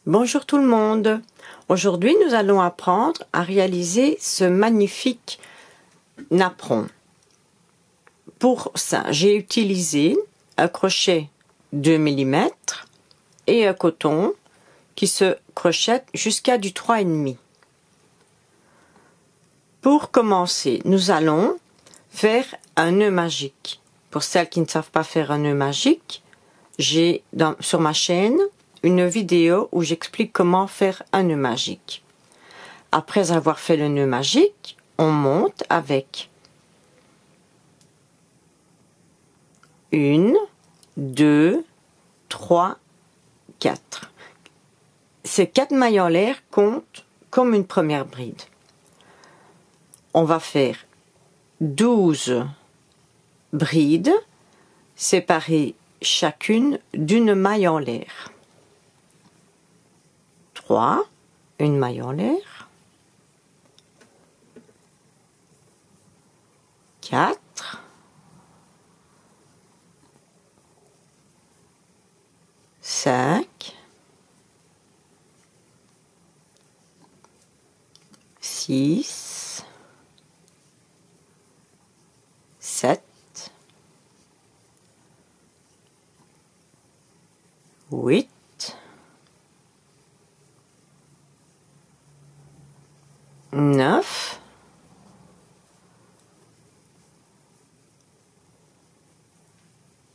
Bonjour tout le monde. Aujourd'hui, nous allons apprendre à réaliser ce magnifique napperon. Pour ça, j'ai utilisé un crochet 2 mm et un coton qui se crochette jusqu'à du 3,5. Pour commencer, nous allons faire un nœud magique. Pour celles qui ne savent pas faire un nœud magique, j'ai sur ma chaîne une vidéo où j'explique comment faire un nœud magique. Après avoir fait le nœud magique, on monte avec 1, 2, 3, 4. Ces 4 mailles en l'air comptent comme une première bride. On va faire 12 brides séparées chacune d'une maille en l'air. 3, une maille en l'air, 4, 5, 6, 7, 8, 9,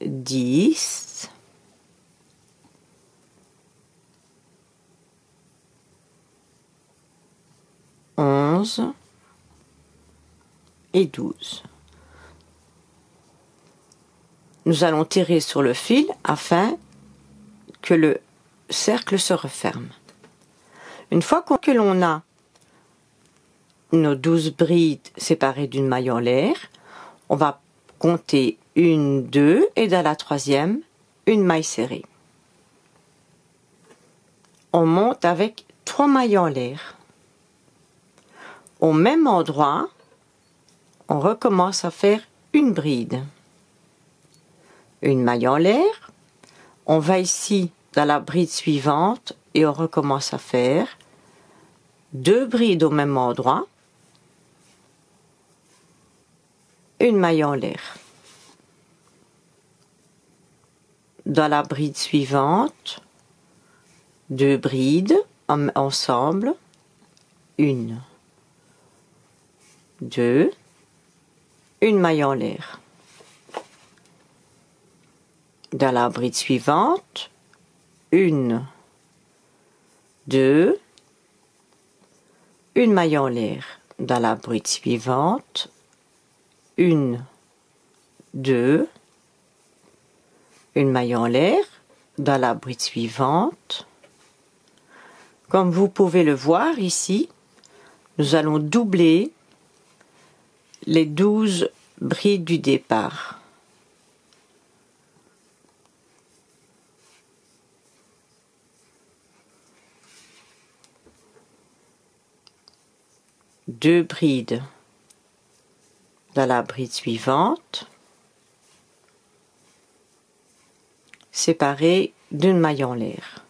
10, 11 et 12. Nous allons tirer sur le fil afin que le cercle se referme. Une fois que l'on a nos 12 brides séparées d'une maille en l'air, on va compter 1, 2 et dans la troisième, une maille serrée. On monte avec 3 mailles en l'air. Au même endroit, on recommence à faire une bride. Une maille en l'air. On va ici dans la bride suivante et on recommence à faire 2 brides au même endroit. Une maille en l'air. Dans la bride suivante, 2 brides ensemble, 1, 2, une maille en l'air. Dans la bride suivante, 1, 2, une maille en l'air. Dans la bride suivante, 1, 2, une maille en l'air. Dans la bride suivante, comme vous pouvez le voir ici, nous allons doubler les 12 brides du départ. Deux brides dans la bride suivante, séparées d'une maille en l'air.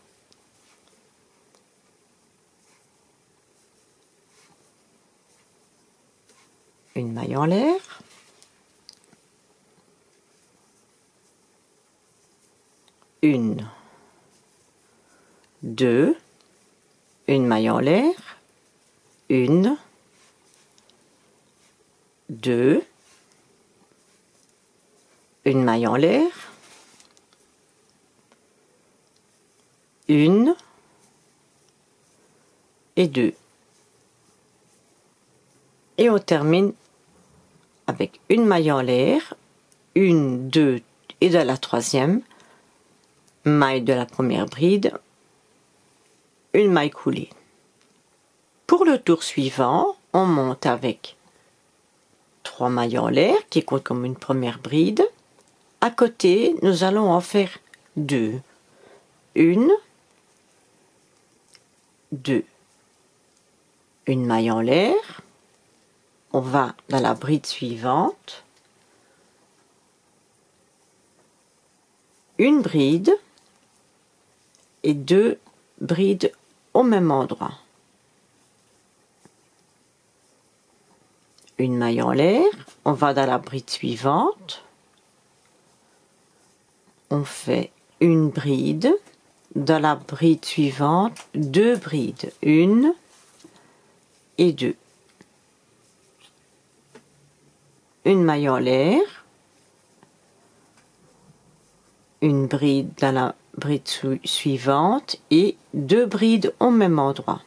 Une maille en l'air, une, 2, une maille en l'air, 1, 2, une maille en l'air, 1 et 2. Et on termine avec une maille en l'air, 1, 2 et de la troisième, maille de la première bride, une maille coulée. Pour le tour suivant, on monte avec 3 mailles en l'air qui comptent comme une première bride. À côté, nous allons en faire 2. 1, 2. Une maille en l'air. On va dans la bride suivante. Une bride et 2 brides au même endroit. Une maille en l'air, on va dans la bride suivante, on fait une bride, dans la bride suivante, 2 brides, 1 et 2. Une maille en l'air, une bride dans la bride suivante et 2 brides au même endroit.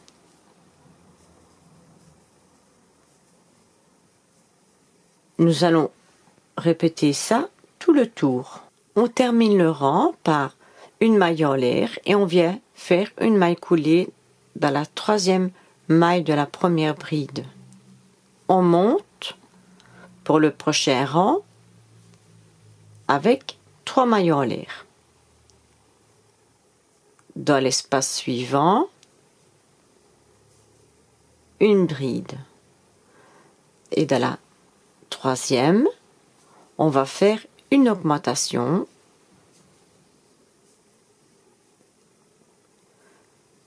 Nous allons répéter ça tout le tour. On termine le rang par une maille en l'air et on vient faire une maille coulée dans la 3e maille de la première bride. On monte pour le prochain rang avec 3 mailles en l'air. Dans l'espace suivant, une bride. Et dans la 3e, on va faire une augmentation,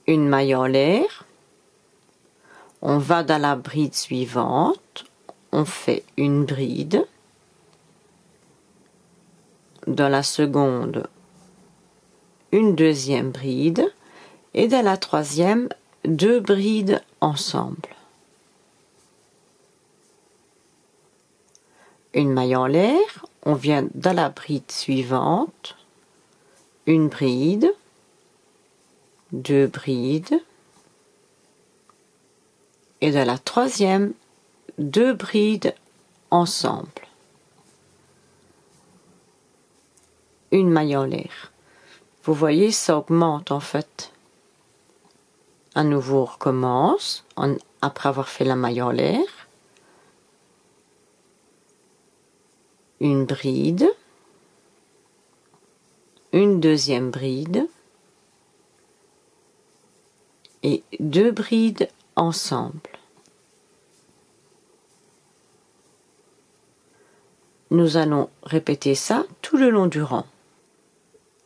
une maille en l'air, on va dans la bride suivante, on fait une bride, dans la seconde, une deuxième bride, et dans la 3e, 2 brides ensemble. Une maille en l'air, on vient dans la bride suivante, une bride, 2 brides, et dans la 3e, 2 brides ensemble. Une maille en l'air. Vous voyez, ça augmente en fait. À nouveau, on recommence, après avoir fait la maille en l'air. Une bride, une deuxième bride et 2 brides ensemble. Nous allons répéter ça tout le long du rang.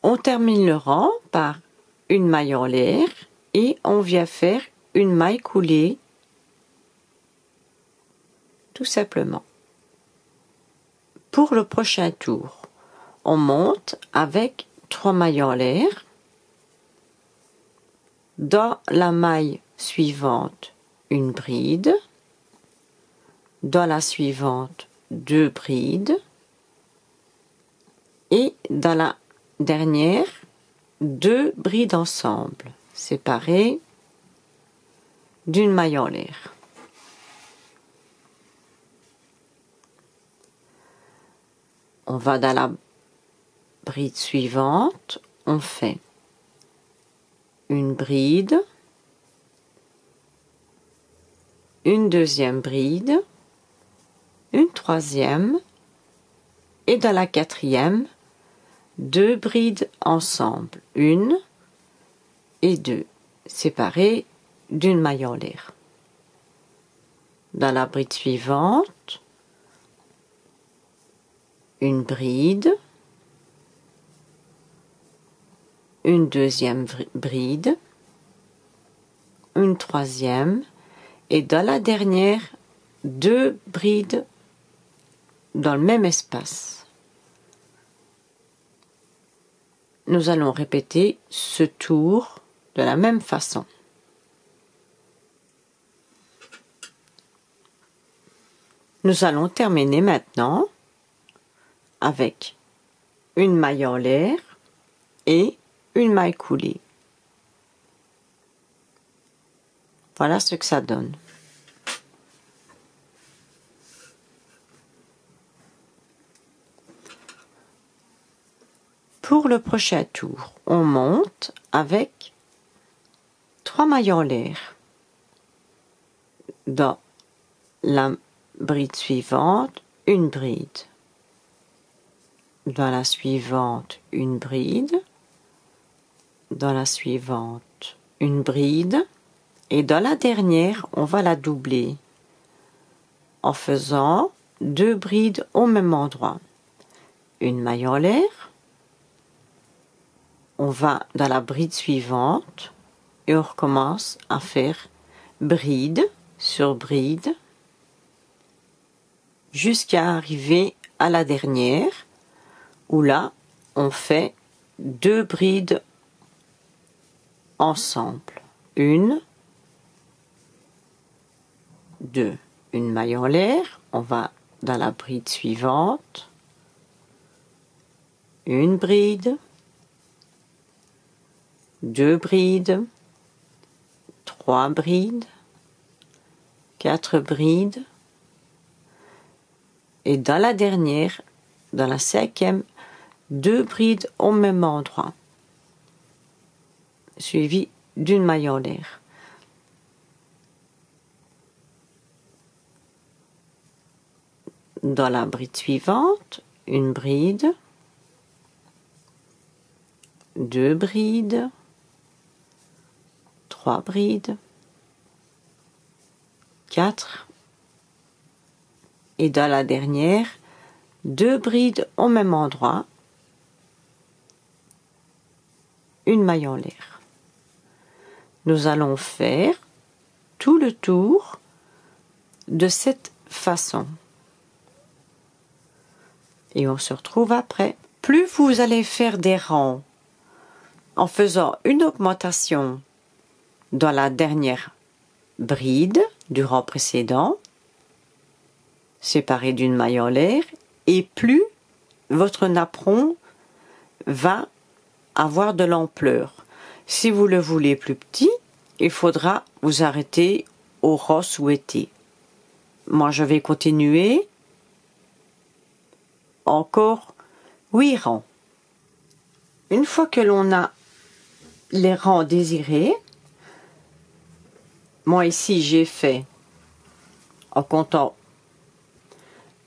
On termine le rang par une maille en l'air et on vient faire une maille coulée tout simplement. Pour le prochain tour, on monte avec 3 mailles en l'air. Dans la maille suivante, une bride. Dans la suivante, 2 brides. Et dans la dernière, 2 brides ensemble, séparées d'une maille en l'air. On va dans la bride suivante, on fait une bride, une deuxième bride, une troisième et dans la 4e, 2 brides ensemble, 1 et 2, séparées d'une maille en l'air. Dans la bride suivante, une bride, une deuxième bride, une troisième et dans la dernière, 2 brides dans le même espace. Nous allons répéter ce tour de la même façon. Nous allons terminer maintenant avec une maille en l'air et une maille coulée. Voilà ce que ça donne. Pour le prochain tour, on monte avec 3 mailles en l'air. Dans la bride suivante, une bride. Dans la suivante, une bride. Dans la suivante, une bride. Et dans la dernière, on va la doubler en faisant 2 brides au même endroit. Une maille en l'air. On va dans la bride suivante. et on recommence à faire bride sur bride jusqu'à arriver à la dernière où là on fait 2 brides ensemble. 1, 2, une maille en l'air, on va dans la bride suivante, une bride, 2 brides, 3 brides, 4 brides, et dans la dernière, dans la 5e, 2 brides au même endroit, suivi d'une maille en l'air. Dans la bride suivante, une bride, 2 brides, 3 brides, 4, et dans la dernière, 2 brides au même endroit, une maille en l'air. Nous allons faire tout le tour de cette façon. Et on se retrouve après. Plus vous allez faire des rangs en faisant une augmentation dans la dernière bride du rang précédent, séparé d'une maille en l'air, et plus votre napperon va avoir de l'ampleur. Si vous le voulez plus petit, il faudra vous arrêter au rang souhaité. Moi, je vais continuer encore 8 rangs. Une fois que l'on a les rangs désirés, moi ici j'ai fait en comptant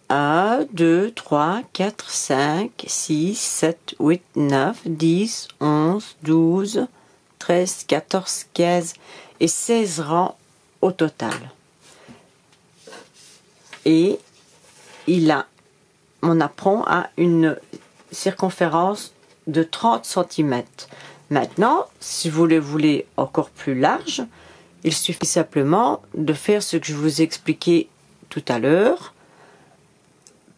1, 2, 3, 4, 5, 6, 7, 8, 9, 10, 11, 12, 13, 14, 15 et 16 rangs au total. Et mon apron a une circonférence de 30 cm. Maintenant, si vous le voulez encore plus large, il suffit simplement de faire ce que je vous ai expliqué tout à l'heure,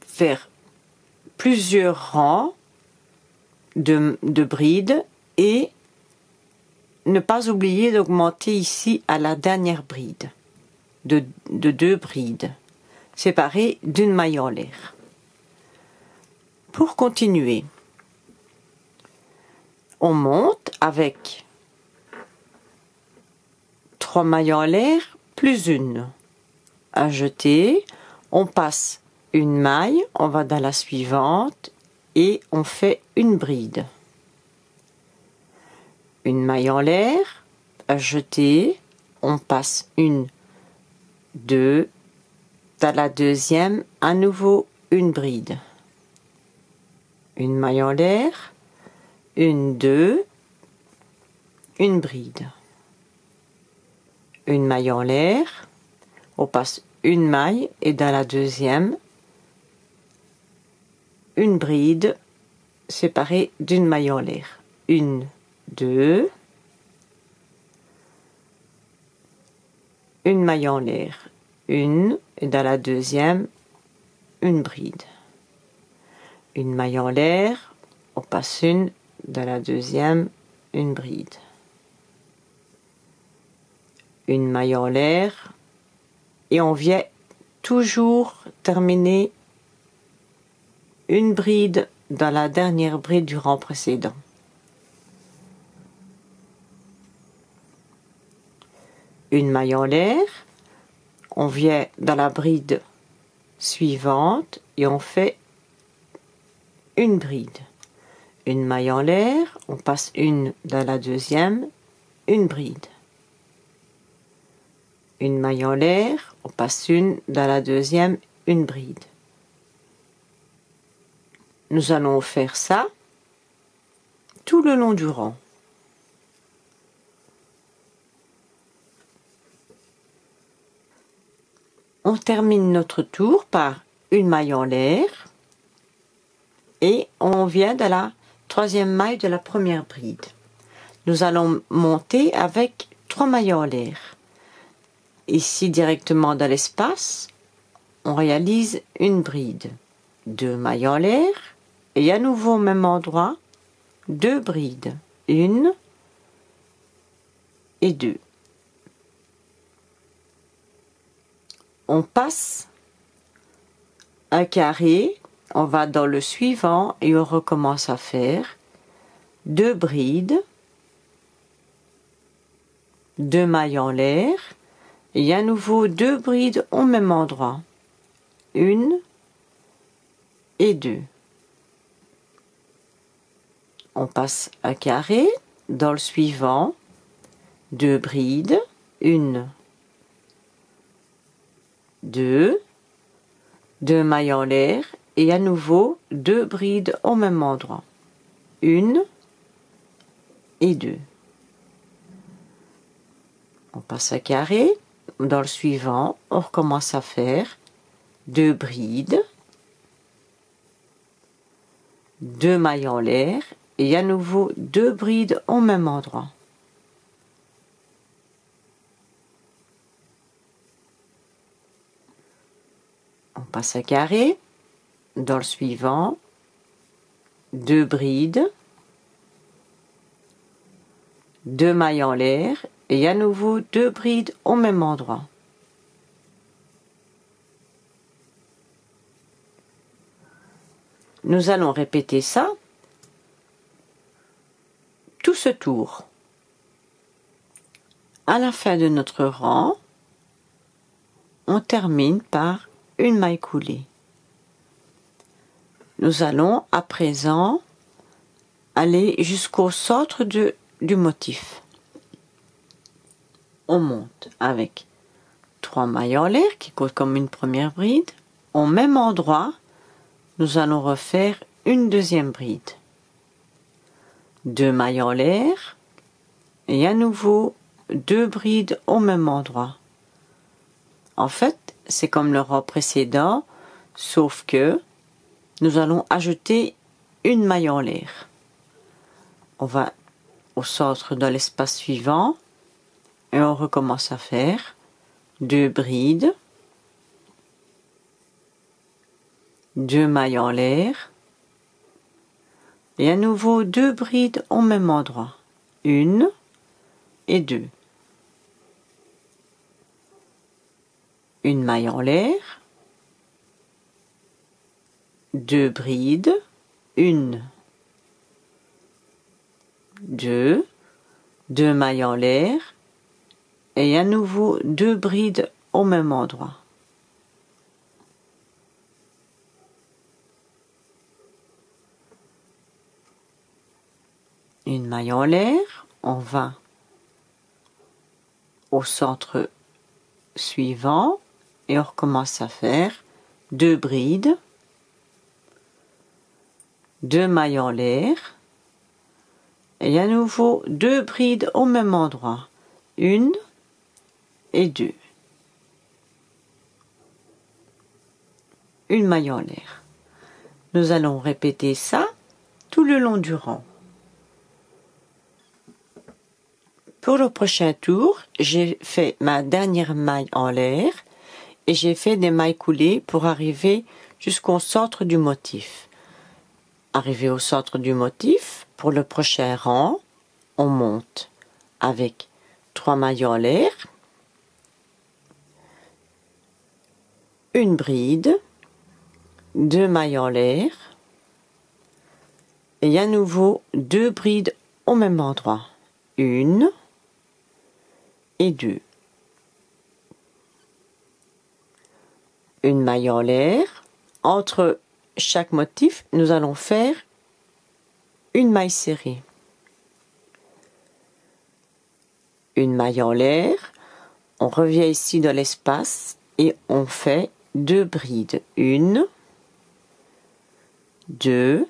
faire plusieurs rangs de brides et ne pas oublier d'augmenter ici à la dernière bride, de 2 brides, séparées d'une maille en l'air. Pour continuer, on monte avec 3 mailles en l'air plus une. À jeter, on passe une maille, on va dans la suivante et on fait une bride. Une maille en l'air, à jeter, on passe une, 2, dans la deuxième, à nouveau une bride. Une maille en l'air, une, 2, une bride. Une maille en l'air, on passe une maille et dans la deuxième, une bride séparée d'une maille en l'air. Une, 2, une maille en l'air, une et dans la deuxième, une bride. Une maille en l'air, on passe une, dans la deuxième, une bride. Une maille en l'air et on vient toujours terminer une bride dans la dernière bride du rang précédent. Une maille en l'air, on vient dans la bride suivante et on fait une bride. Une maille en l'air, on passe une dans la deuxième, une bride. Une maille en l'air, on passe une dans la deuxième, une bride. Nous allons faire ça tout le long du rang. On termine notre tour par une maille en l'air et on vient de la 3e maille de la première bride. Nous allons monter avec 3 mailles en l'air. Ici, directement dans l'espace, on réalise une bride. 2 mailles en l'air et à nouveau au même endroit, 2 brides. 1 et 2. On passe un carré, on va dans le suivant et on recommence à faire 2 brides, 2 mailles en l'air et à nouveau 2 brides au même endroit. 1 et 2. On passe un carré, dans le suivant, 2 brides, 1, 2, 2 mailles en l'air et à nouveau 2 brides au même endroit. 1 et 2. On passe un carré, dans le suivant, on recommence à faire 2 brides, 2 mailles en l'air et à nouveau 2 brides au même endroit. On passe un carré, dans le suivant, 2 brides, 2 mailles en l'air et à nouveau 2 brides au même endroit. Nous allons répéter ça tout ce tour. À la fin de notre rang, on termine par une maille coulée. Nous allons à présent aller jusqu'au centre du motif. On monte avec 3 mailles en l'air qui comptent comme une première bride. Au même endroit, nous allons refaire une deuxième bride. 2 mailles en l'air et à nouveau 2 brides au même endroit. En fait, c'est comme le rang précédent, sauf que nous allons ajouter une maille en l'air. On va au centre de l'espace suivant et on recommence à faire 2 brides, 2 mailles en l'air et à nouveau 2 brides au même endroit. 1 et 2. Une maille en l'air, 2 brides, 1, 2, 2 mailles en l'air et à nouveau 2 brides au même endroit. Une maille en l'air, on va au centre suivant et on recommence à faire 2 brides, 2 mailles en l'air et à nouveau 2 brides au même endroit. 1 et 2. Une maille en l'air. Nous allons répéter ça tout le long du rang. Pour le prochain tour, j'ai fait ma dernière maille en l'air et j'ai fait des mailles coulées pour arriver jusqu'au centre du motif. Arrivé au centre du motif, pour le prochain rang, on monte avec 3 mailles en l'air, une bride, 2 mailles en l'air et à nouveau 2 brides au même endroit. 1 et 2. Une maille en l'air. Entre chaque motif, nous allons faire une maille serrée. Une maille en l'air. On revient ici dans l'espace et on fait 2 brides. 1, 2,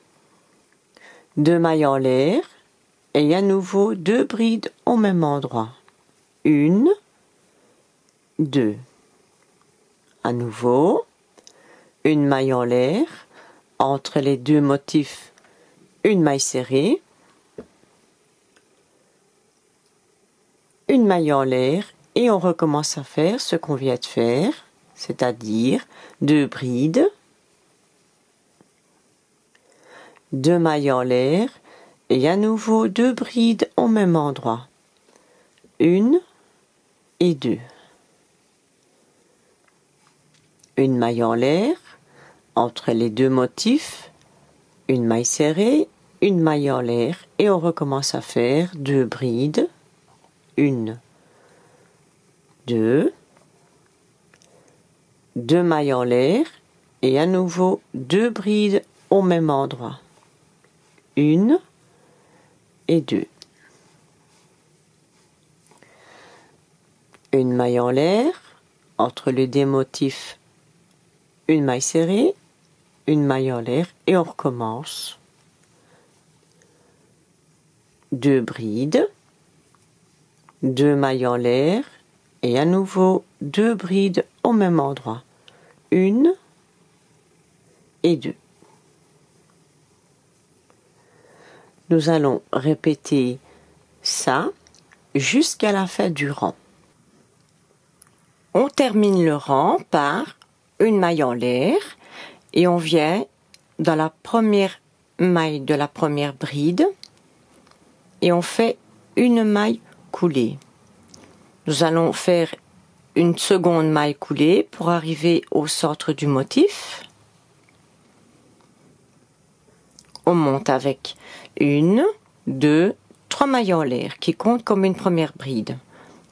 2 mailles en l'air et à nouveau 2 brides au même endroit. 1, 2. À nouveau, une maille en l'air, entre les deux motifs, une maille serrée, une maille en l'air et on recommence à faire ce qu'on vient de faire, c'est-à-dire 2 brides, 2 mailles en l'air et à nouveau 2 brides au même endroit, 1 et 2. Une maille en l'air, entre les deux motifs, une maille serrée, une maille en l'air et on recommence à faire 2 brides, 1, 2, 2 mailles en l'air et à nouveau 2 brides au même endroit, 1 et 2. Une maille en l'air, entre les deux motifs, une maille serrée, une maille en l'air et on recommence. 2 brides, 2 mailles en l'air et à nouveau 2 brides au même endroit, 1 et 2. Nous allons répéter ça jusqu'à la fin du rang. On termine le rang par une maille en l'air et on vient dans la première maille de la première bride et on fait une maille coulée. Nous allons faire une seconde maille coulée pour arriver au centre du motif. On monte avec 1, 2, 3 mailles en l'air qui comptent comme une première bride.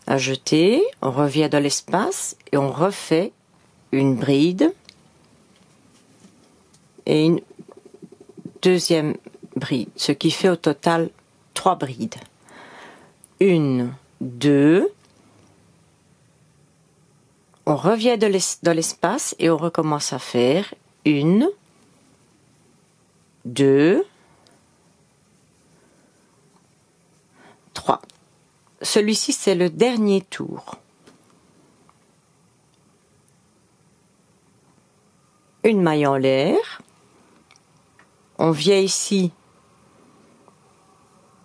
À jeter, on revient dans l'espace et on refait une bride et une deuxième bride, ce qui fait au total 3 brides. 1, 2, on revient dans l'espace et on recommence à faire 1, 2, 3. Celui-ci, c'est le dernier tour. Une maille en l'air. On vient ici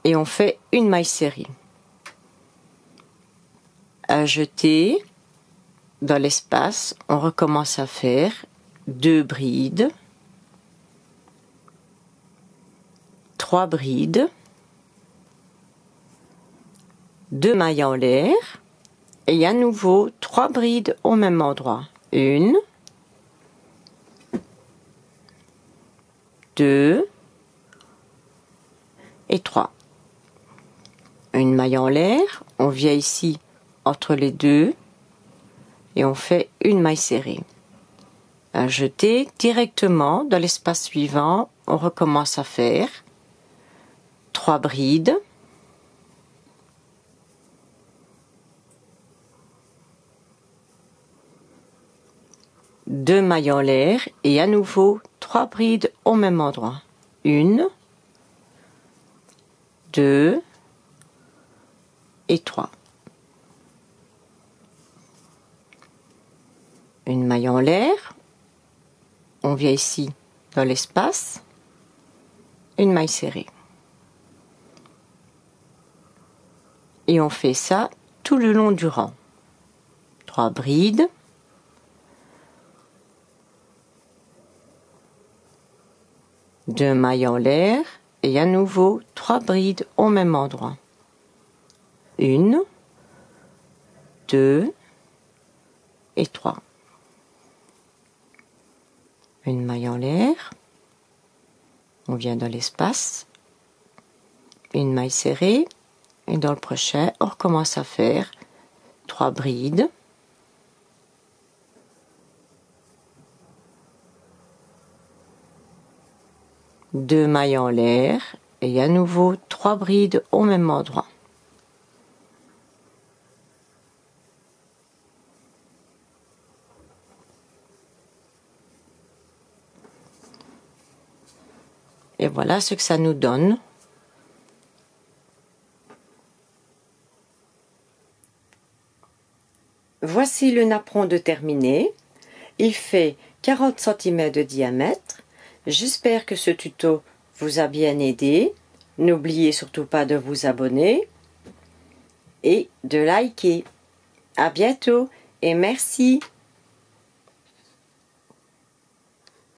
et on fait une maille serrée. À jeter dans l'espace, on recommence à faire 2 brides, 3 brides, 2 mailles en l'air et à nouveau 3 brides au même endroit. 1, 2 et 3. Une maille en l'air, on vient ici entre les deux et on fait une maille serrée. À jeter directement dans l'espace suivant, on recommence à faire 3 brides, 2 mailles en l'air et à nouveau 3 brides au même endroit. 1, 2 et 3. Une maille en l'air, on vient ici dans l'espace, une maille serrée. Et on fait ça tout le long du rang. 3 brides, 2 mailles en l'air et à nouveau 3 brides au même endroit. 1, 2 et 3. Une maille en l'air, on vient dans l'espace, une maille serrée et dans le prochain on recommence à faire 3 brides, 2 mailles en l'air et à nouveau 3 brides au même endroit. Et voilà ce que ça nous donne. Voici le napperon de terminé. Il fait 40 cm de diamètre. J'espère que ce tuto vous a bien aidé. N'oubliez surtout pas de vous abonner. et de liker. À bientôt et merci.